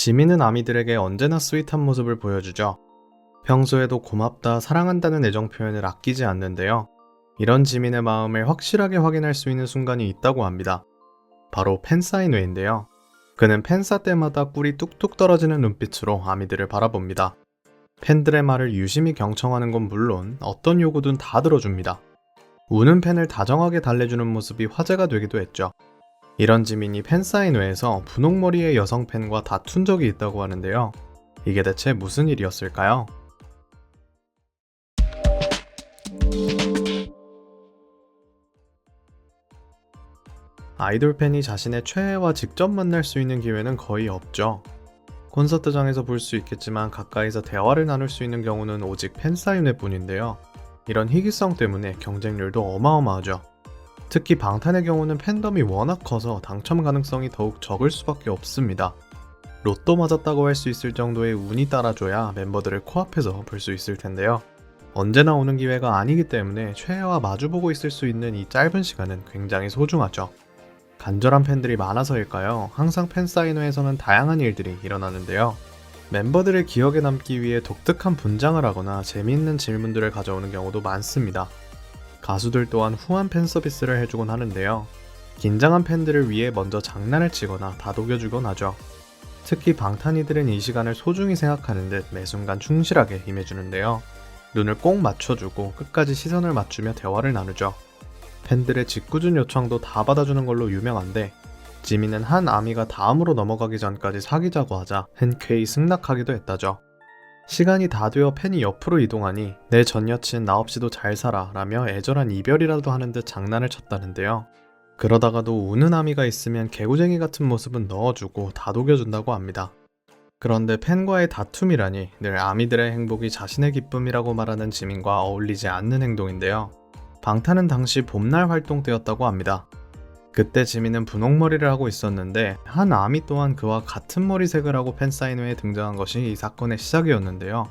지민은 아미들에게 언제나 스윗한 모습을 보여주죠. 평소에도 고맙다, 사랑한다는 애정 표현을 아끼지 않는데요. 이런 지민의 마음을 확실하게 확인할 수 있는 순간이 있다고 합니다. 바로 팬사인회인데요. 그는 팬사 때마다 꿀이 뚝뚝 떨어지는 눈빛으로 아미들을 바라봅니다. 팬들의 말을 유심히 경청하는 건 물론 어떤 요구든 다 들어줍니다. 우는 팬을 다정하게 달래주는 모습이 화제가 되기도 했죠. 이런 지민이 팬사인회에서 분홍머리의 여성 팬과 다툰 적이 있다고 하는데요. 이게 대체 무슨 일이었을까요? 아이돌 팬이 자신의 최애와 직접 만날 수 있는 기회는 거의 없죠. 콘서트장에서 볼 수 있겠지만 가까이서 대화를 나눌 수 있는 경우는 오직 팬사인회 뿐인데요. 이런 희귀성 때문에 경쟁률도 어마어마하죠. 특히 방탄의 경우는 팬덤이 워낙 커서 당첨 가능성이 더욱 적을 수밖에 없습니다. 로또 맞았다고 할 수 있을 정도의 운이 따라줘야 멤버들을 코앞에서 볼 수 있을 텐데요. 언제나 오는 기회가 아니기 때문에 최애와 마주보고 있을 수 있는 이 짧은 시간은 굉장히 소중하죠. 간절한 팬들이 많아서일까요? 항상 팬사인회에서는 다양한 일들이 일어나는데요. 멤버들의 기억에 남기 위해 독특한 분장을 하거나 재미있는 질문들을 가져오는 경우도 많습니다. 가수들 또한 후한 팬 서비스를 해주곤 하는데요. 긴장한 팬들을 위해 먼저 장난을 치거나 다독여주곤 하죠. 특히 방탄이들은 이 시간을 소중히 생각하는 듯 매 순간 충실하게 임해주는데요. 눈을 꼭 맞춰주고 끝까지 시선을 맞추며 대화를 나누죠. 팬들의 짓궂은 요청도 다 받아주는 걸로 유명한데 지민은 한 아미가 다음으로 넘어가기 전까지 사귀자고 하자 흔쾌히 승낙하기도 했다죠. 시간이 다 되어 팬이 옆으로 이동하니 내 전 여친 나 없이도 잘 살아 라며 애절한 이별이라도 하는 듯 장난을 쳤다는데요. 그러다가도 우는 아미가 있으면 개구쟁이 같은 모습은 넣어주고 다독여준다고 합니다. 그런데 팬과의 다툼이라니 늘 아미들의 행복이 자신의 기쁨이라고 말하는 지민과 어울리지 않는 행동인데요. 방탄은 당시 봄날 활동 때였다고 합니다. 그때 지민은 분홍머리를 하고 있었는데 한 아미 또한 그와 같은 머리색을 하고 팬사인회에 등장한 것이 이 사건의 시작이었는데요.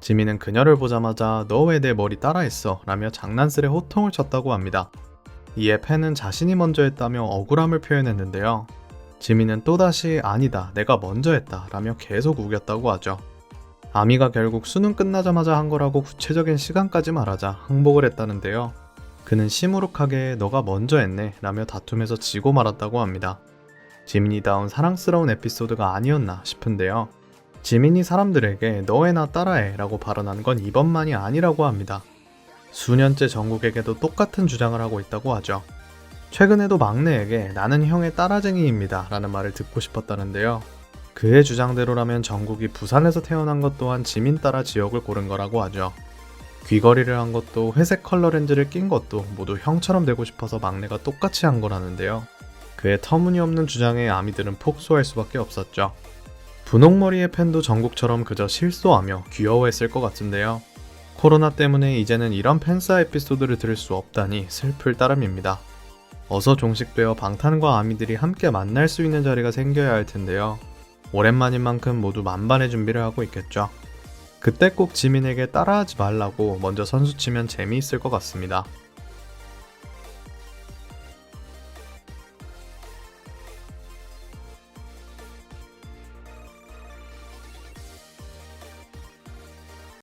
지민은 그녀를 보자마자 너 왜 내 머리 따라했어? 라며 장난스레 호통을 쳤다고 합니다. 이에 팬은 자신이 먼저 했다며 억울함을 표현했는데요. 지민은 또다시 아니다, 내가 먼저 했다 라며 계속 우겼다고 하죠. 아미가 결국 수능 끝나자마자 한 거라고 구체적인 시간까지 말하자 항복을 했다는데요. 그는 시무룩하게 너가 먼저 했네 라며 다툼에서 지고 말았다고 합니다. 지민이다운 사랑스러운 에피소드가 아니었나 싶은데요. 지민이 사람들에게 너의 나 따라해 라고 발언한 건 이번만이 아니라고 합니다. 수년째 정국에게도 똑같은 주장을 하고 있다고 하죠. 최근에도 막내에게 나는 형의 따라쟁이입니다 라는 말을 듣고 싶었다는데요. 그의 주장대로라면 정국이 부산에서 태어난 것 또한 지민 따라 지역을 고른 거라고 하죠. 귀걸이를 한 것도 회색 컬러 렌즈를 낀 것도 모두 형처럼 되고 싶어서 막내가 똑같이 한 거라는데요. 그의 터무니없는 주장에 아미들은 폭소할 수밖에 없었죠. 분홍머리의 팬도 정국처럼 그저 실소하며 귀여워했을 것 같은데요. 코로나 때문에 이제는 이런 팬싸 에피소드를 들을 수 없다니 슬플 따름입니다. 어서 종식되어 방탄과 아미들이 함께 만날 수 있는 자리가 생겨야 할 텐데요. 오랜만인 만큼 모두 만반의 준비를 하고 있겠죠. 그때 꼭 지민에게 따라하지 말라고 먼저 선수치면 재미있을 것 같습니다.